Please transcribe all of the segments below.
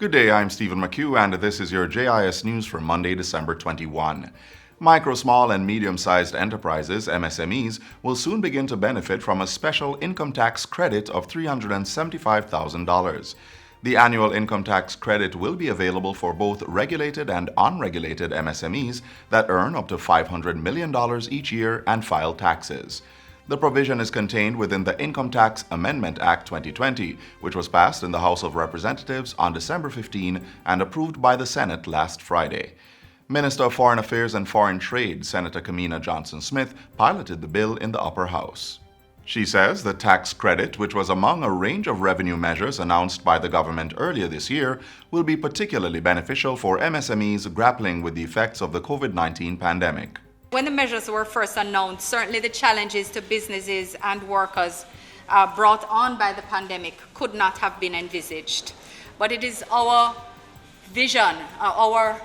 Good day, I'm Stephen McHugh, and this is your JIS News for Monday, December 21. Micro, small, and medium-sized enterprises, MSMEs, will soon begin to benefit from a special income tax credit of $375,000. The annual income tax credit will be available for both regulated and unregulated MSMEs that earn up to $500 million each year and file taxes. The provision is contained within the Income Tax Amendment Act 2020, which was passed in the House of Representatives on December 15 and approved by the Senate last Friday. Minister of Foreign Affairs and Foreign Trade, Senator Kamina Johnson-Smith, piloted the bill in the upper house. She says the tax credit, which was among a range of revenue measures announced by the government earlier this year, will be particularly beneficial for MSMEs grappling with the effects of the COVID-19 pandemic. When the measures were first announced, certainly the challenges to businesses and workers brought on by the pandemic could not have been envisaged. But it is our vision, our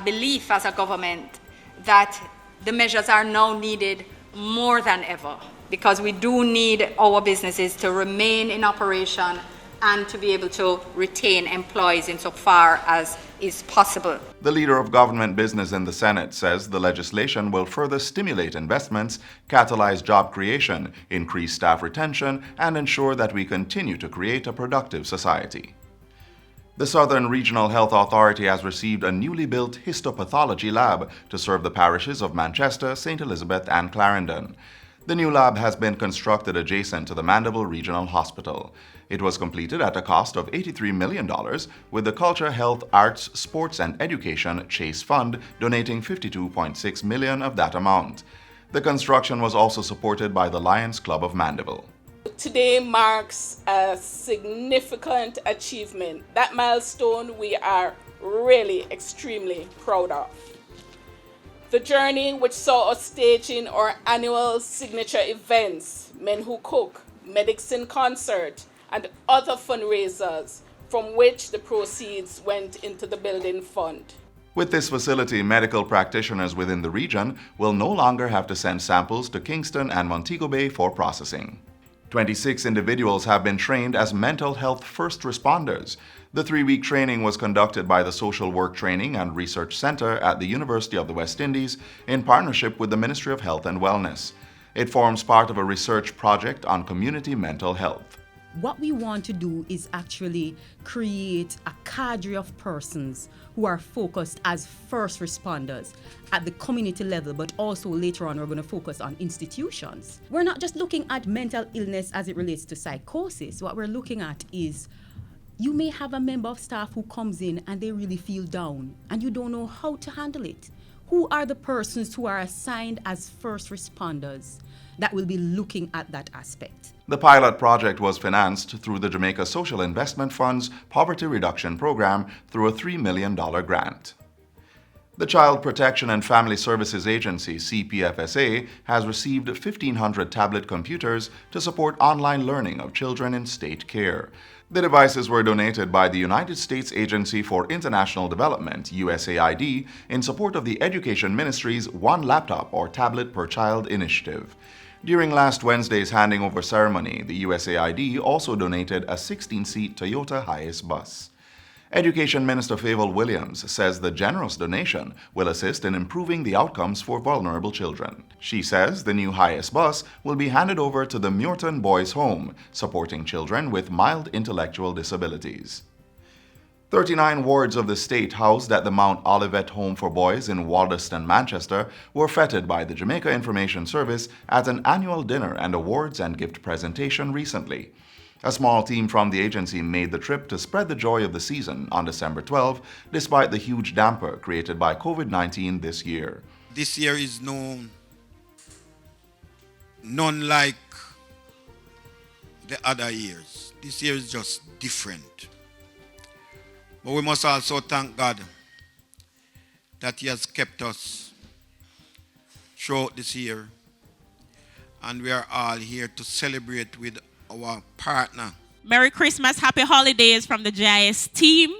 belief as a government that the measures are now needed more than ever, because we do need our businesses to remain in operation and to be able to retain employees insofar as is possible. The leader of government business in the Senate says the legislation will further stimulate investments, catalyze job creation, increase staff retention, and ensure that we continue to create a productive society. The Southern Regional Health Authority has received a newly built histopathology lab to serve the parishes of Manchester, St. Elizabeth, and Clarendon. The new lab has been constructed adjacent to the Mandeville Regional Hospital. It was completed at a cost of $83 million, with the Culture, Health, Arts, Sports, and Education Chase Fund donating $52.6 million of that amount. The construction was also supported by the Lions Club of Mandeville. Today marks a significant achievement. That milestone we are really extremely proud of. The journey, which saw us staging our annual signature events, Men Who Cook, Medics in Concert, and other fundraisers, from which the proceeds went into the building fund. With this facility, medical practitioners within the region will no longer have to send samples to Kingston and Montego Bay for processing. 26 individuals have been trained as mental health first responders. The 3-week training was conducted by the Social Work Training and Research Center at the University of the West Indies in partnership with the Ministry of Health and Wellness. It forms part of a research project on community mental health. What we want to do is actually create a cadre of persons who are focused as first responders at the community level, but also later on we're going to focus on institutions. We're not just looking at mental illness as it relates to psychosis. What we're looking at is you may have a member of staff who comes in and they really feel down and you don't know how to handle it. Who are the persons who are assigned as first responders that will be looking at that aspect? The pilot project was financed through the Jamaica Social Investment Fund's Poverty Reduction Program through a $3 million grant. The Child Protection and Family Services Agency, CPFSA, has received 1,500 tablet computers to support online learning of children in state care. The devices were donated by the United States Agency for International Development, USAID, in support of the Education Ministry's One Laptop or Tablet per Child initiative. During last Wednesday's handing over ceremony, the USAID also donated a 16-seat Toyota Hiace bus. Education Minister Favour Williams says the generous donation will assist in improving the outcomes for vulnerable children. She says the new Hiace bus will be handed over to the Muirton Boys Home, supporting children with mild intellectual disabilities. 39 wards of the state housed at the Mount Olivet Home for Boys in Waldeston, Manchester, were feted by the Jamaica Information Service at an annual dinner and awards and gift presentation recently. A small team from the agency made the trip to spread the joy of the season on December 12, despite the huge damper created by COVID-19 this year. This year is none like the other years. This year is just different. But we must also thank God that He has kept us throughout this year. And we are all here to celebrate with our partner. Merry Christmas, happy holidays from the JIS team.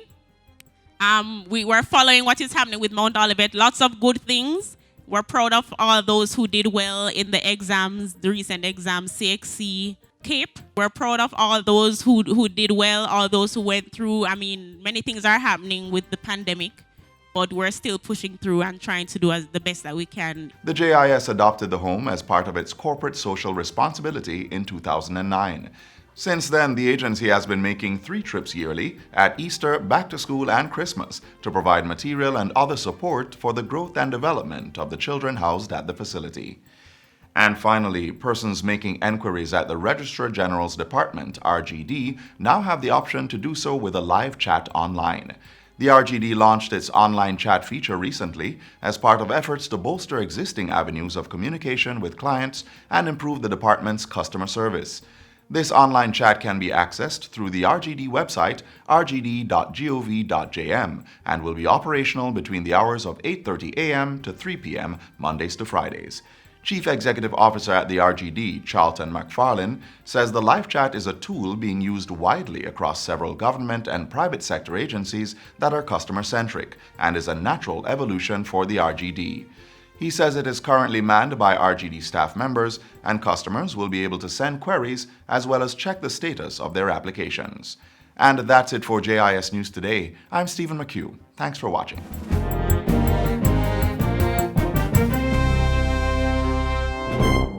We were following what is happening with Mount Olivet. Lots of good things. We're proud of all those who did well in the exams, the recent exams, CXC, Cape. We're proud of all those who did well, all those who went through. I mean, many things are happening with the pandemic, but we're still pushing through and trying to do the best that we can. The JIS adopted the home as part of its corporate social responsibility in 2009. Since then, the agency has been making 3 trips yearly at Easter, back to school, and Christmas to provide material and other support for the growth and development of the children housed at the facility. And finally, persons making enquiries at the Registrar General's Department, RGD, now have the option to do so with a live chat online. The RGD launched its online chat feature recently as part of efforts to bolster existing avenues of communication with clients and improve the department's customer service. This online chat can be accessed through the RGD website, rgd.gov.jm, and will be operational between the hours of 8:30 a.m. to 3 p.m. Mondays to Fridays. Chief Executive Officer at the RGD, Charlton McFarlane, says the live chat is a tool being used widely across several government and private sector agencies that are customer-centric and is a natural evolution for the RGD. He says it is currently manned by RGD staff members, and customers will be able to send queries as well as check the status of their applications. And that's it for JIS News Today. I'm Stephen McHugh. Thanks for watching.